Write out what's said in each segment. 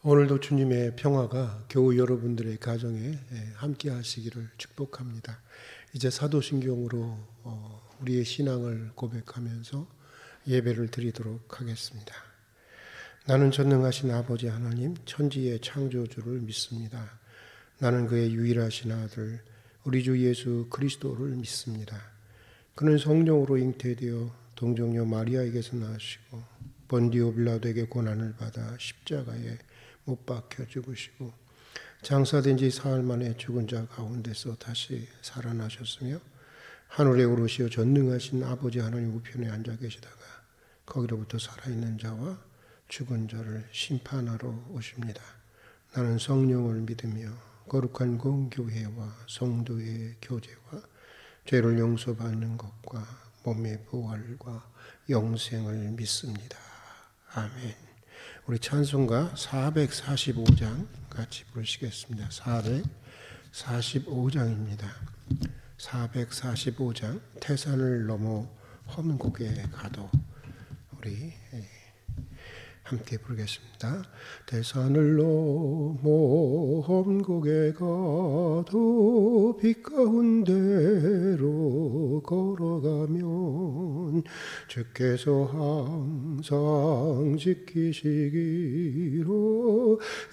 오늘도 주님의 평화가 교우 여러분들의 가정에 함께 하시기를 축복합니다. 이제 사도신경으로 우리의 신앙을 고백하면서 예배를 드리도록 하겠습니다. 나는 전능하신 아버지 하나님 천지의 창조주를 믿습니다. 나는 그의 유일하신 아들 우리 주 예수 그리스도를 믿습니다. 그는 성령으로 잉태되어 동정녀 마리아에게서 나시고 본디오 빌라도에게 고난을 받아 십자가에 못 박혀 죽으시고 장사된 지 사흘 만에 죽은 자 가운데서 다시 살아나셨으며 하늘에 오르시어 전능하신 아버지 하나님 우편에 앉아 계시다가 거기로부터 살아있는 자와 죽은 자를 심판하러 오십니다. 나는 성령을 믿으며 거룩한 공교회와 성도의 교제와 죄를 용서받는 것과 몸의 부활과 영생을 믿습니다. 아멘. 우리 찬송가 445장 같이 부르시겠습니다. 445장입니다. 445장 태산을 넘어 험곡에 가도 우리 함께 부르겠습니다. 태산을 넘어 험곡에 가도 빛 가운데로 걸어가면 주께서 항상 지키시기로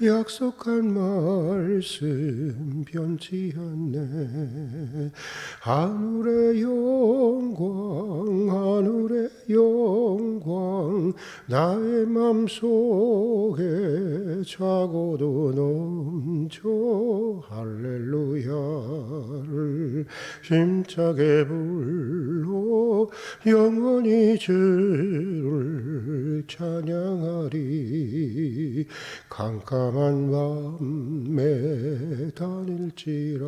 약속한 말씀 변치 않네. 하늘의 영광 나의 맘 속에 차고도 넘쳐 할렐루야를 힘차게 불러 영원히 주를 찬양하리. 캄캄한 밤에 다닐지라도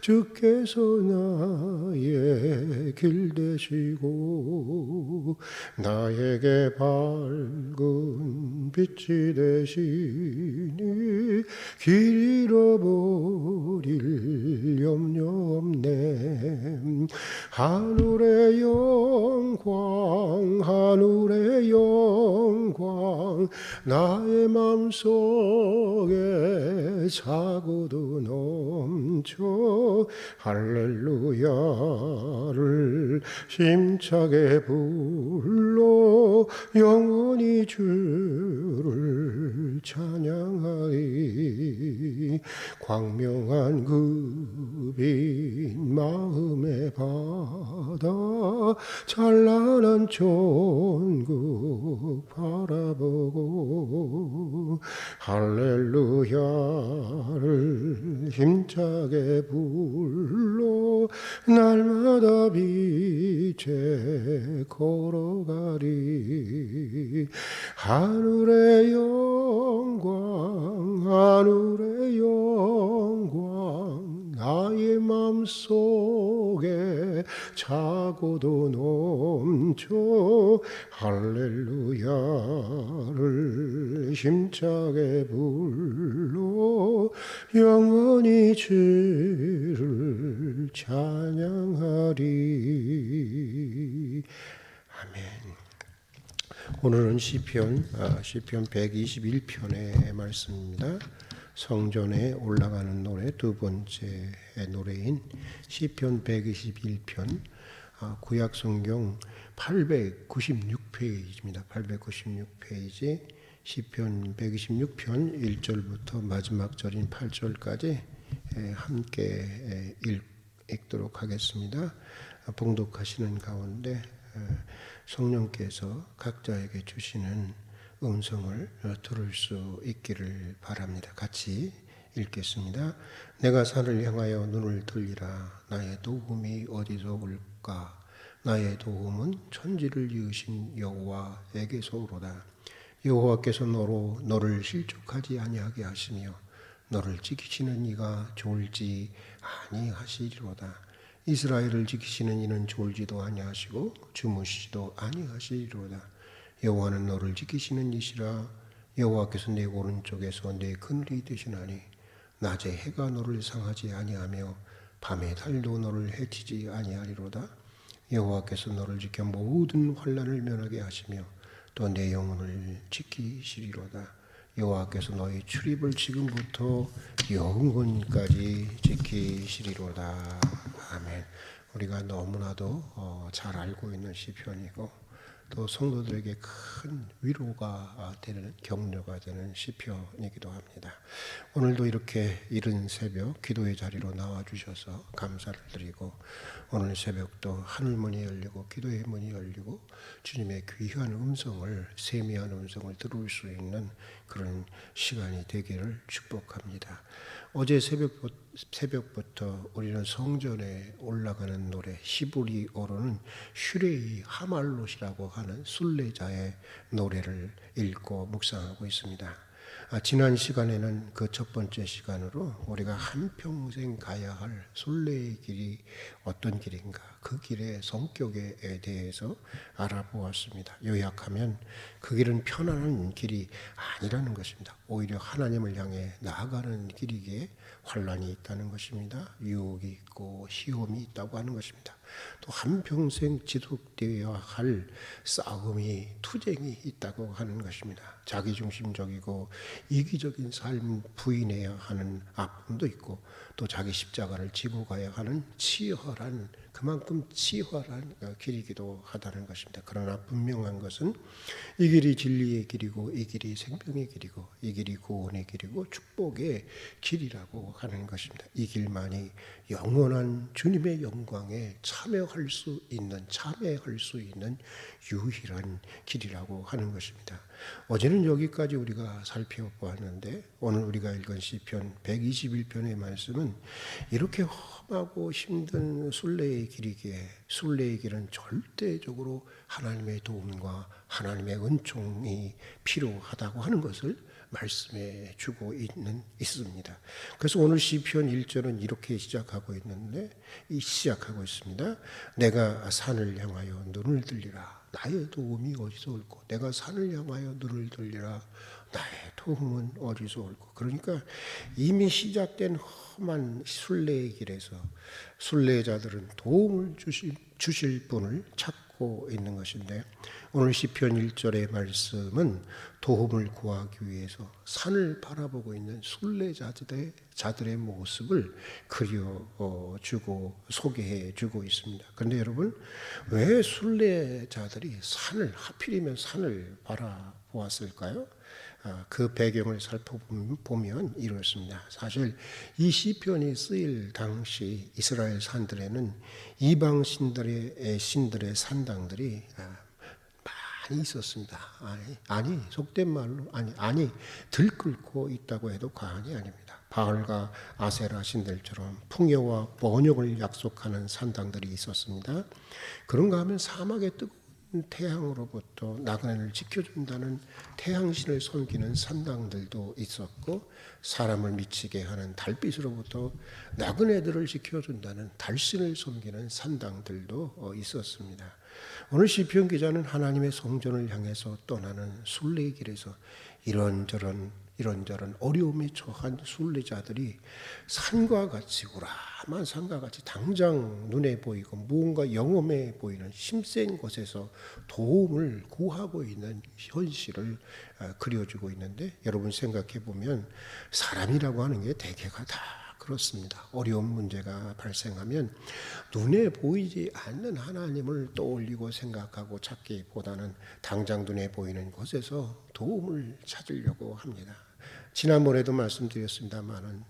주께서 나의 길 되시고 나에게 밝은 빛이 되시니 길 잃어버릴 염려 없네. 하늘의 영광 나의 맘속에 차고도 넘쳐 할렐루야를 힘차게 불러 영원히 주를 찬양하리. 광명한 그 빛 마음의 바다 찬란한 천국 바라보고 할렐루야를 힘차게 불러 날마다 빛에 걸어가리. 하늘의 영광 나의 맘속에 차고도 넘쳐 할렐루야를 힘차게 불러 영원히 주를 찬양하리. 아멘. 오늘은 시편 121편의 말씀입니다. 성전에 올라가는 노래 두 번째 노래인 시편 121편 구약성경 896페이지입니다. 896페이지 시편 126편 1절부터 마지막 절인 8절까지 함께 읽도록 하겠습니다. 봉독하시는 가운데 성령께서 각자에게 주시는 음성을 들을 수 있기를 바랍니다. 같이 읽겠습니다. 내가 산을 향하여 눈을 들리라. 나의 도움이 어디서 올까? 나의 도움은 천지를 지으신 여호와에게서 오로다. 여호와께서 너를 실족하지 아니하게 하시며 너를 지키시는 이가 졸지 아니하시리로다. 이스라엘을 지키시는 이는 졸지도 아니하시고 주무시지도 아니하시리로다. 여호와는 너를 지키시는 이시라. 여호와께서 내 오른쪽에서 내 그늘이 되시나니 낮에 해가 너를 상하지 아니하며 밤에 달도 너를 해치지 아니하리로다. 여호와께서 너를 지켜 모든 환난을 면하게 하시며 또 내 영혼을 지키시리로다. 여호와께서 너희 출입을 지금부터 영원까지 지키시리로다. 아멘. 우리가 너무나도 잘 알고 있는 시편이고 또 성도들에게 큰 위로가 되는, 격려가 되는 시편이기도 합니다. 오늘도 이렇게 이른 새벽 기도의 자리로 나와주셔서 감사를 드리고, 오늘 새벽도 하늘문이 열리고 기도의 문이 열리고 주님의 귀한 음성을, 세미한 음성을 들을 수 있는 그런 시간이 되기를 축복합니다. 어제 새벽부터 우리는 성전에 올라가는 노래, 히브리어로는 슈레이 하말롯이라고 하는 순례자의 노래를 읽고 묵상하고 있습니다. 지난 시간에는 그 첫 번째 시간으로 우리가 한평생 가야 할 순례의 길이 어떤 길인가, 그 길의 성격에 대해서 알아보았습니다. 요약하면 그 길은 편안한 길이 아니라는 것입니다. 오히려 하나님을 향해 나아가는 길이기에 환란이 있다는 것입니다. 유혹이 있고 시험이 있다고 하는 것입니다. 또 한평생 지속되어야 할 싸움이, 투쟁이 있다고 하는 것입니다. 자기중심적이고 이기적인 삶 부인해야 하는 아픔도 있고, 또 자기 십자가를 지고 가야 하는 치열한, 그만큼 치열한 길이기도 하다는 것입니다. 그러나 분명한 것은 이 길이 진리의 길이고, 이 길이 생명의 길이고, 이 길이 구원의 길이고 축복의 길이라고 하는 것입니다. 이 길만이 영원한 주님의 영광에 참여할 수 있는 유일한 길이라고 하는 것입니다. 어제는 여기까지 우리가 살펴보았는데, 오늘 우리가 읽은 시편 121편의 말씀은 이렇게 험하고 힘든 순례의 길이기에, 순례의 길은 절대적으로 하나님의 도움과 하나님의 은총이 필요하다고 하는 것을 말씀해 주고 있습니다. 그래서 오늘 시편 1절은 이렇게 시작하고 있습니다. 내가 산을 향하여 눈을 들리라. 나의 도움이 어디서 올꼬? 내가 산을 향하여 눈을 들리라. 나의 도움은 어디서 올꼬? 그러니까 이미 시작된 험한 순례의 길에서 순례자들은 도움을 주실 분을 찾고 있는 것인데, 오늘 시편 1절의 말씀은 도움을 구하기 위해서 산을 바라보고 있는 순례자들의 모습을 그려주고 소개해주고 있습니다. 그런데 여러분, 왜 순례자들이 하필이면 산을 바라보았을까요? 그 배경을 살펴보면 이렇습니다. 사실 이 시편이 쓰일 당시 이스라엘 산들에는 이방 신들의 산당들이 많이 있었습니다. 속된 말로 들끓고 있다고 해도 과언이 아닙니다. 바알과 아세라 신들처럼 풍요와 번영을 약속하는 산당들이 있었습니다. 그런가 하면 사막의 뜨거운 태양으로부터 나그네를 지켜준다는 태양신을 섬기는 산당들도 있었고, 사람을 미치게 하는 달빛으로부터 나그네들을 지켜준다는 달신을 섬기는 산당들도 있었습니다. 오늘 시편 기자는 하나님의 성전을 향해서 떠나는 순례의 길에서 이런저런 어려움에 처한 순례자들이 산과 같이, 우람한 산과 같이 당장 눈에 보이고 무언가 영험해 보이는 힘센 곳에서 도움을 구하고 있는 현실을 그려주고 있는데, 여러분 생각해 보면 사람이라고 하는 게 대개가 다 그렇습니다. 어려운 문제가 발생하면 눈에 보이지 않는 하나님을 떠올리고 생각하고 찾기보다는 당장 눈에 보이는 곳에서 도움을 찾으려고 합니다. 지난번에도 말씀드렸습니다마는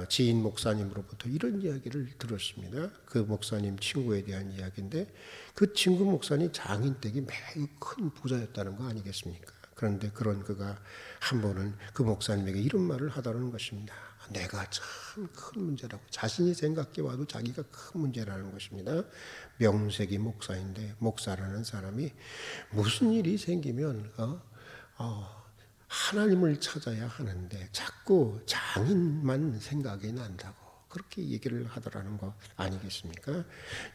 지인 목사님으로부터 이런 이야기를 들었습니다. 그 목사님 친구에 대한 이야기인데, 그 친구 목사님 장인댁이 매우 큰 부자였다는 거 아니겠습니까? 그런데 그런 그가 한 번은 그 목사님에게 이런 말을 하다는 것입니다. 내가 참 큰 문제라고, 자신이 생각해 와도 자기가 큰 문제라는 것입니다. 명색이 목사인데, 목사라는 사람이 무슨 일이 생기면 하나님을 찾아야 하는데 자꾸 장인만 생각이 난다고, 그렇게 얘기를 하더라는 거 아니겠습니까?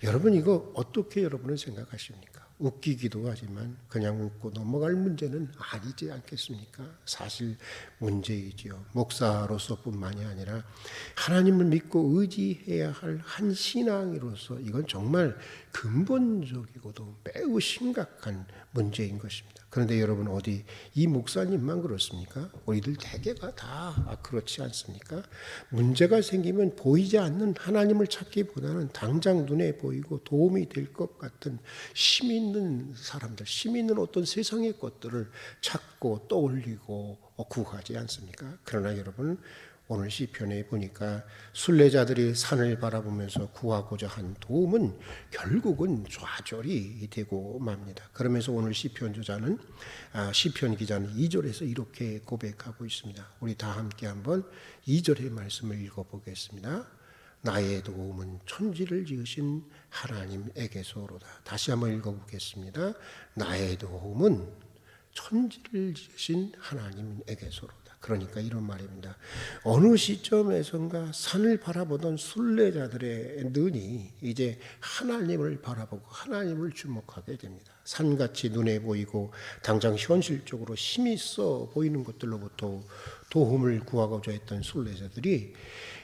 여러분, 이거 어떻게 여러분은 생각하십니까? 웃기기도 하지만 그냥 웃고 넘어갈 문제는 아니지 않겠습니까? 사실 문제이지요. 목사로서뿐만이 아니라 하나님을 믿고 의지해야 할 한 신앙인으로서 이건 정말 근본적이고도 매우 심각한 문제인 것입니다. 그런데 여러분, 어디 이 목사님만 그렇습니까? 우리들 대개가 다 그렇지 않습니까? 문제가 생기면 보이지 않는 하나님을 찾기보다는 당장 눈에 보이고 도움이 될 것 같은 힘 있는 사람들, 힘 있는 어떤 세상의 것들을 찾고 떠올리고 구하지 않습니까? 그러나 여러분, 오늘 시편에 보니까 순례자들이 산을 바라보면서 구하고자 한 도움은 결국은 좌절이 되고 맙니다. 그러면서 오늘 시편 저자는 시편 기자는 2절에서 이렇게 고백하고 있습니다. 우리 다 함께 한번 2절의 말씀을 읽어보겠습니다. 나의 도움은 천지를 지으신 하나님에게서로다. 다시 한번 읽어보겠습니다. 나의 도움은 천지를 지으신 하나님에게서로다. 그러니까 이런 말입니다. 어느 시점에선가 산을 바라보던 순례자들의 눈이 이제 하나님을 바라보고 하나님을 주목하게 됩니다. 산같이 눈에 보이고 당장 현실적으로 힘이 있어 보이는 것들로부터 도움을 구하고자 했던 순례자들이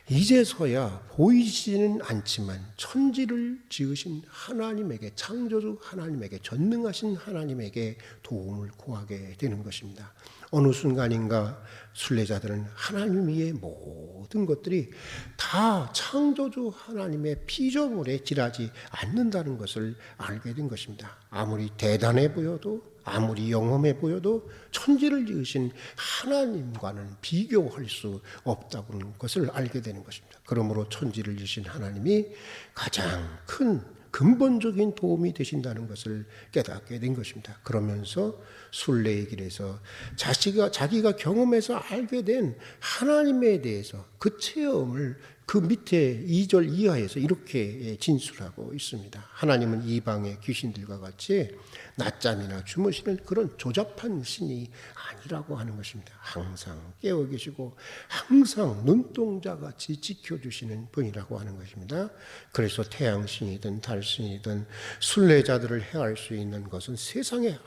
이제서야 보이지는 않지만 천지를 지으신 하나님에게, 창조주 하나님에게, 전능하신 하나님에게 도움을 구하게 되는 것입니다. 어느 순간인가 순례자들은 하나님 위의 모든 것들이 다 창조주 하나님의 피조물에 지나지 않는다는 것을 알게 된 것입니다. 아무리 대단해 보여도, 아무리 영험해 보여도 천지를 지으신 하나님과는 비교할 수 없다는 것을 알게 되는 것입니다. 그러므로 천지를 지으신 하나님이 가장 큰 근본적인 도움이 되신다는 것을 깨닫게 된 것입니다. 그러면서 순례의 길에서 자기가 경험해서 알게 된 하나님에 대해서 그 체험을 그 밑에 2절 이하에서 이렇게 진술하고 있습니다. 하나님은 이방의 귀신들과 같이 낮잠이나 주무시는 그런 조잡한 신이 아니라고 하는 것입니다. 항상 깨어 계시고 항상 눈동자같이 지켜주시는 분이라고 하는 것입니다. 그래서 태양신이든 달신이든 순례자들을 해할 수 있는 것은 세상에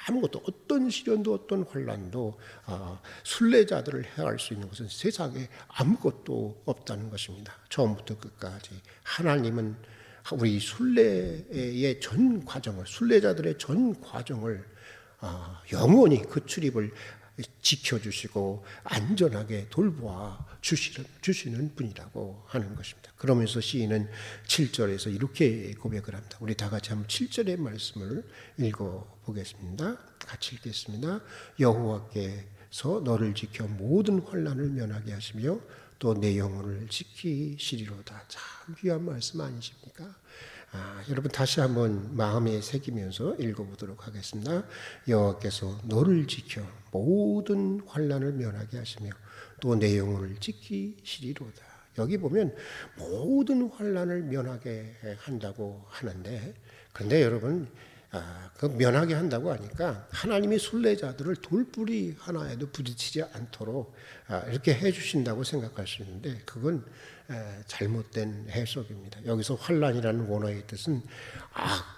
아무것도, 어떤 시련도 어떤 환난도 순례자들을 해할 수 있는 것은 세상에 아무것도 없다는 것입니다. 처음부터 끝까지 하나님은 우리 순례의 전 과정을, 순례자들의 전 과정을 영원히 그 출입을 지켜주시고 안전하게 돌보아 주시는 분이라고 하는 것입니다. 그러면서 시인은 7절에서 이렇게 고백을 합니다. 우리 다 같이 한번 7절의 말씀을 읽어보겠습니다. 같이 읽겠습니다. 여호와께서 너를 지켜 모든 환난을 면하게 하시며 또 내 영혼을 지키시리로다. 참 귀한 말씀 아니십니까? 여러분 다시 한번 마음에 새기면서 읽어보도록 하겠습니다. 여호와께서 너를 지켜 모든 환난을 면하게 하시며 또 내 영혼을 지키시리로다. 여기 보면 모든 환난을 면하게 한다고 하는데, 그런데 여러분 그 면하게 한다고 하니까 하나님이 순례자들을 돌뿌리 하나에도 부딪히지 않도록 이렇게 해주신다고 생각할 수 있는데 그건 잘못된 해석입니다. 여기서 환난이라는 원어의 뜻은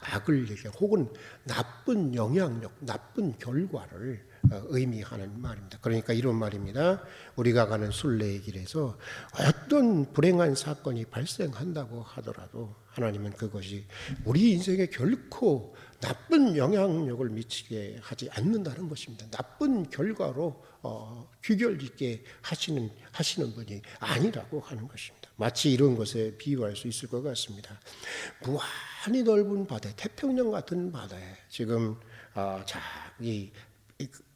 악을 얘기하고 혹은 나쁜 영향력, 나쁜 결과를 의미하는 말입니다. 그러니까 이런 말입니다. 우리가 가는 순례의 길에서 어떤 불행한 사건이 발생한다고 하더라도 하나님은 그것이 우리 인생에 결코 나쁜 영향력을 미치게 하지 않는다는 것입니다. 나쁜 결과로 귀결짓게 하시는 분이 아니라고 하는 것입니다. 마치 이런 것에 비유할 수 있을 것 같습니다. 무한히 넓은 바다에, 태평양 같은 바다에 지금 이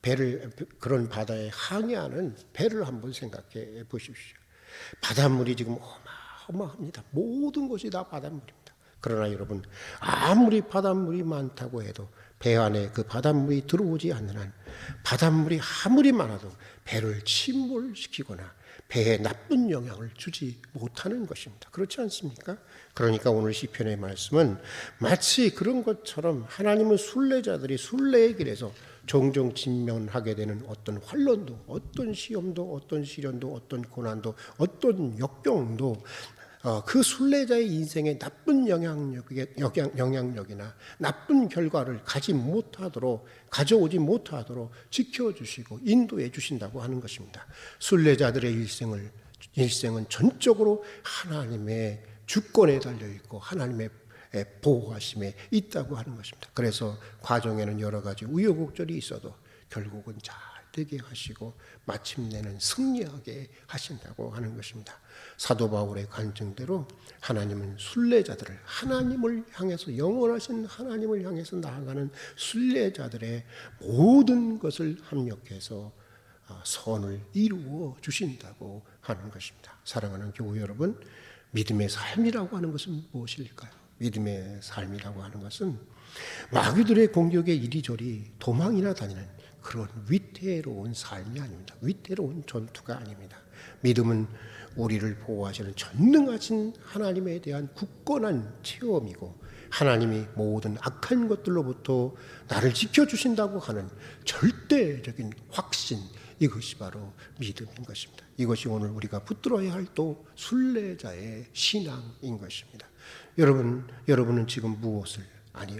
배를, 그런 바다에 항해하는 배를 한번 생각해 보십시오. 바닷물이 지금 어마어마합니다. 모든 것이 다 바닷물입니다. 그러나 여러분, 아무리 바닷물이 많다고 해도 배 안에 그 바닷물이 들어오지 않는 한, 바닷물이 아무리 많아도 배를 침몰시키거나 배에 나쁜 영향을 주지 못하는 것입니다. 그렇지 않습니까? 그러니까 오늘 시편의 말씀은 마치 그런 것처럼 하나님은 순례자들이 순례의 길에서 종종 직면하게 되는 어떤 환난도, 어떤 시험도, 어떤 시련도, 어떤 고난도, 어떤 역경도 그 순례자의 인생에 나쁜 영향력이나 나쁜 결과를 가져오지 못하도록 지켜주시고 인도해 주신다고 하는 것입니다. 순례자들의 일생은 전적으로 하나님의 주권에 달려 있고 하나님의 보호하심에 있다고 하는 것입니다. 그래서 과정에는 여러 가지 우여곡절이 있어도 결국은 잘 되게 하시고 마침내는 승리하게 하신다고 하는 것입니다. 사도 바울의 간증대로 하나님은 순례자들을 하나님을 향해서 영원하신 하나님을 향해서 나아가는 순례자들의 모든 것을 합력해서 선을 이루어 주신다고 하는 것입니다. 사랑하는 교우 여러분, 믿음의 삶이라고 하는 것은 무엇일까요? 믿음의 삶이라고 하는 것은 마귀들의 공격에 이리저리 도망이나 다니는 그런 위태로운 삶이 아닙니다. 위태로운 전투가 아닙니다. 믿음은 우리를 보호하시는 전능하신 하나님에 대한 굳건한 체험이고 하나님이 모든 악한 것들로부터 나를 지켜주신다고 하는 절대적인 확신, 이것이 바로 믿음인 것입니다. 이것이 오늘 우리가 붙들어야 할 또 순례자의 신앙인 것입니다. 여러분은 지금 무엇을,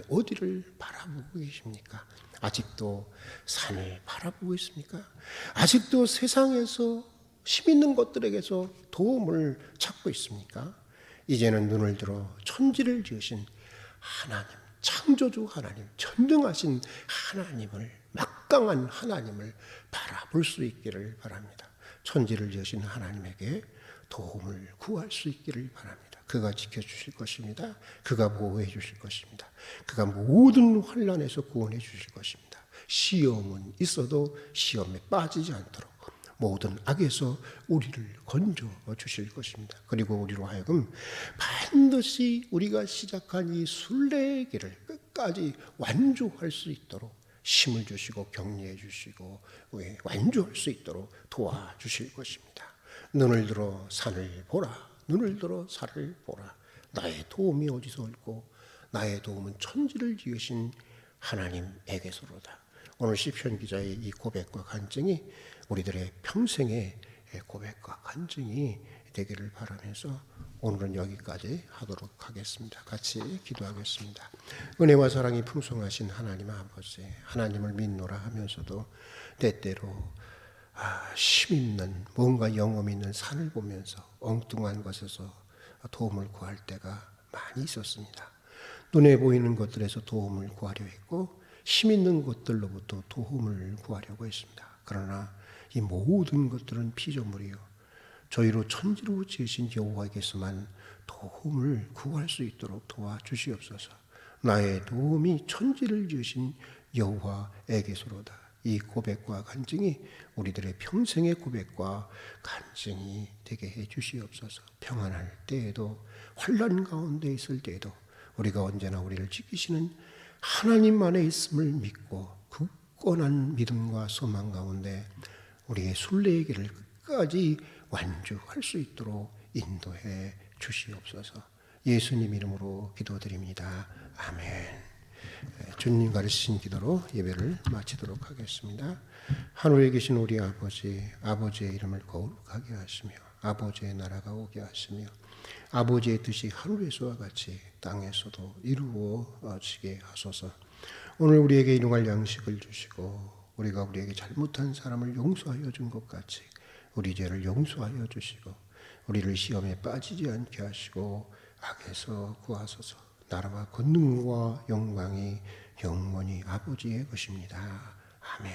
어디를 바라보고 계십니까? 아직도 산을 바라보고 있습니까? 아직도 세상에서 힘 있는 것들에게서 도움을 찾고 있습니까? 이제는 눈을 들어 천지를 지으신 하나님, 창조주 하나님, 전능하신 하나님을, 막강한 하나님을 바라볼 수 있기를 바랍니다. 천지를 지으신 하나님에게 도움을 구할 수 있기를 바랍니다. 그가 지켜주실 것입니다. 그가 보호해 주실 것입니다. 그가 모든 환난에서 구원해 주실 것입니다. 시험은 있어도 시험에 빠지지 않도록 모든 악에서 우리를 건져 주실 것입니다. 그리고 우리로 하여금 반드시 우리가 시작한 이 순례의 길을 끝까지 완주할 수 있도록 힘을 주시고 격려해 주시고 완주할 수 있도록 도와주실 것입니다. 눈을 들어 산을 보라. 눈을 들어 산을 보라. 나의 도움이 어디서 올고 나의 도움은 천지를 지으신 하나님에게서로다. 오늘 시편 기자의 이 고백과 간증이 우리들의 평생의 고백과 간증이 되기를 바라면서 오늘은 여기까지 하도록 하겠습니다. 같이 기도하겠습니다. 은혜와 사랑이 풍성하신 하나님 아버지, 하나님을 믿노라 하면서도 때때로 힘있는 뭔가 영험 있는 산을 보면서 엉뚱한 것에서 도움을 구할 때가 많이 있었습니다. 눈에 보이는 것들에서 도움을 구하려 했고 힘 있는 것들로부터 도움을 구하려고 했습니다. 그러나 이 모든 것들은 피조물이요 저희로 천지로 지으신 여호와에게서만 도움을 구할 수 있도록 도와주시옵소서. 나의 도움이 천지를 지으신 여호와에게서로다. 이 고백과 간증이 우리들의 평생의 고백과 간증이 되게 해 주시옵소서. 평안할 때에도 환난 가운데 있을 때에도 우리가 언제나 우리를 지키시는 하나님 안에 있음을 믿고 굳건한 믿음과 소망 가운데 우리의 순례의 길을 끝까지 완주할 수 있도록 인도해 주시옵소서. 예수님 이름으로 기도드립니다. 아멘. 주님 가르치신 기도로 예배를 마치도록 하겠습니다. 하늘에 계신 우리 아버지, 아버지의 이름을 거룩하게 하시며 아버지의 나라가 오게 하시며 아버지의 뜻이 하늘에서와 같이 땅에서도 이루어지게 하소서. 오늘 우리에게 일용할 양식을 주시고 우리가 우리에게 잘못한 사람을 용서하여 준 것 같이 우리 죄를 용서하여 주시고 우리를 시험에 빠지지 않게 하시고 악에서 구하소서. 나라와 권능과 영광이 영원히 아버지의 것입니다. 아멘.